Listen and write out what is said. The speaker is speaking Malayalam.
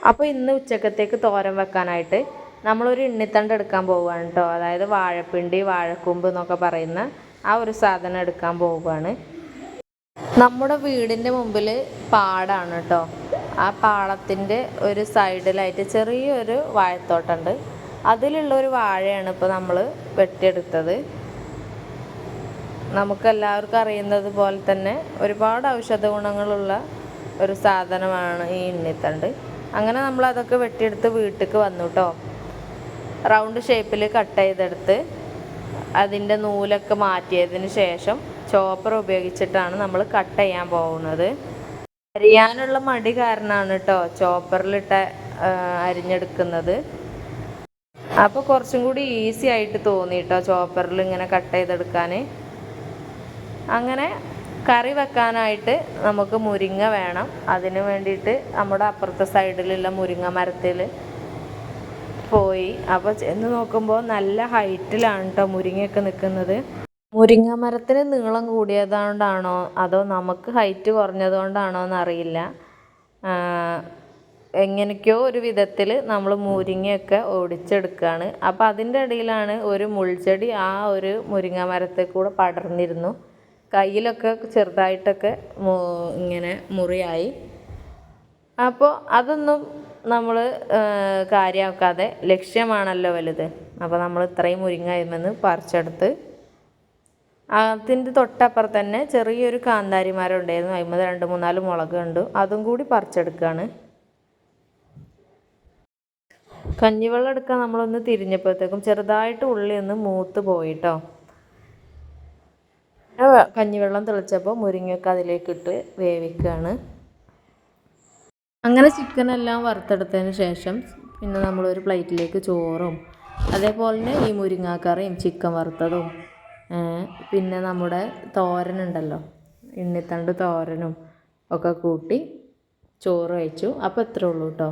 അപ്പോൾ ഇന്ന് ഉച്ചക്കത്തേക്ക് തോരൻ വെക്കാനായിട്ട് നമ്മളൊരു ഇണ്ണിത്തണ്ട് എടുക്കാൻ പോവുകയാണ് കേട്ടോ. അതായത് വാഴപ്പിണ്ടി വാഴക്കൂമ്പ് എന്നൊക്കെ പറയുന്ന ആ ഒരു സാധനം എടുക്കാൻ പോവുകയാണ്. നമ്മുടെ വീടിൻ്റെ മുമ്പിൽ പാടാണ് കേട്ടോ. ആ പാടത്തിൻ്റെ ഒരു സൈഡിലായിട്ട് ചെറിയൊരു വാഴത്തോട്ടമുണ്ട്. അതിലുള്ളൊരു വാഴയാണ് ഇപ്പോൾ നമ്മൾ വെട്ടിയെടുത്തത്. നമുക്കെല്ലാവർക്കും അറിയുന്നത് പോലെ തന്നെ ഒരുപാട് ഔഷധ ഗുണങ്ങളുള്ള ഒരു സാധനമാണ് ഈ ഇണ്ണിത്തണ്ട്. അങ്ങനെ നമ്മൾ അതൊക്കെ വെട്ടിയെടുത്ത് വീട്ടിലേക്ക് വന്നു കേട്ടോ. റൗണ്ട് ഷേപ്പിൽ കട്ട് ചെയ്തെടുത്ത് അതിൻ്റെ നൂലൊക്കെ മാറ്റിയതിന് ശേഷം ചോപ്പർ ഉപയോഗിച്ചിട്ടാണ് നമ്മൾ കട്ട് ചെയ്യാൻ പോകുന്നത്. അരിയാനുള്ള മടി കാരണമാണ് കേട്ടോ ചോപ്പറിലിട്ട് അരിഞ്ഞെടുക്കുന്നത്. അപ്പോൾ കുറച്ചും കൂടി ഈസി ആയിട്ട് തോന്നി കേട്ടോ ചോപ്പറിൽ ഇങ്ങനെ കട്ട് ചെയ്തെടുക്കാൻ. അങ്ങനെ കറി വെക്കാനായിട്ട് നമുക്ക് മുരിങ്ങ വേണം. അതിന് വേണ്ടിയിട്ട് നമ്മുടെ അപ്പുറത്തെ സൈഡിലുള്ള മുരിങ്ങ മരത്തിൽ പോയി. അപ്പോൾ ചെന്ന് നോക്കുമ്പോൾ നല്ല ഹൈറ്റിലാണ് കേട്ടോ മുരിങ്ങയൊക്കെ നിൽക്കുന്നത്. മുരിങ്ങ മരത്തിന് നീളം കൂടിയതുകൊണ്ടാണോ അതോ നമുക്ക് ഹൈറ്റ് കുറഞ്ഞതുകൊണ്ടാണോ എന്നറിയില്ല. എങ്ങനെയൊക്കെയോ ഒരു വിധത്തിൽ നമ്മൾ മുരിങ്ങയൊക്കെ ഒടിച്ചെടുക്കുകയാണ്. അപ്പോൾ അതിൻ്റെ ഇടയിലാണ് ഒരു മുൾച്ചെടി ആ ഒരു മുരിങ്ങ മരത്തിൽ കൂടെ പടർന്നിരുന്നു. കയ്യിലൊക്കെ ചെറുതായിട്ടൊക്കെ ഇങ്ങനെ മുറിയായി. അപ്പോൾ അതൊന്നും നമ്മൾ കാര്യമാക്കാതെ ലക്ഷ്യമാണല്ലോ വലുത്. അപ്പോൾ നമ്മൾ ഇത്രയും മുരിങ്ങ അതിന്മേൽ പറിച്ചെടുത്ത് അതിൻ്റെ തൊട്ടപ്പുറത്ത് തന്നെ ചെറിയൊരു കാന്താരി മരം ഉണ്ടായിരുന്നു. അതിന്മേൽ 2-3 മുളക് ഉണ്ട്. അതും കൂടി പറിച്ചെടുക്കുകയാണ്. കഞ്ഞിവെള്ളം എടുക്കാൻ നമ്മളൊന്ന് തിരിഞ്ഞപ്പോഴത്തേക്കും ചെറുതായിട്ട് ഉള്ളി ഒന്ന് മൂത്ത് പോയിട്ടോ. കഞ്ഞിവെള്ളം തിളച്ചപ്പോൾ മുരിങ്ങയൊക്കെ അതിലേക്കിട്ട് വേവിക്കുകയാണ്. അങ്ങനെ ചിക്കനെല്ലാം വറുത്തെടുത്തതിന് ശേഷം പിന്നെ നമ്മളൊരു പ്ലേറ്റിലേക്ക് ചോറും അതേപോലെ തന്നെ ഈ മുരിങ്ങാക്കറിയും ചിക്കൻ വറുത്തതും പിന്നെ നമ്മുടെ തോരനുണ്ടല്ലോ ഇണ്ണിത്തണ്ട് തോരനും ഒക്കെ കൂട്ടി ചോറ് കഴിച്ചു. അപ്പോൾ ഇത്രേ ഉള്ളൂ കേട്ടോ.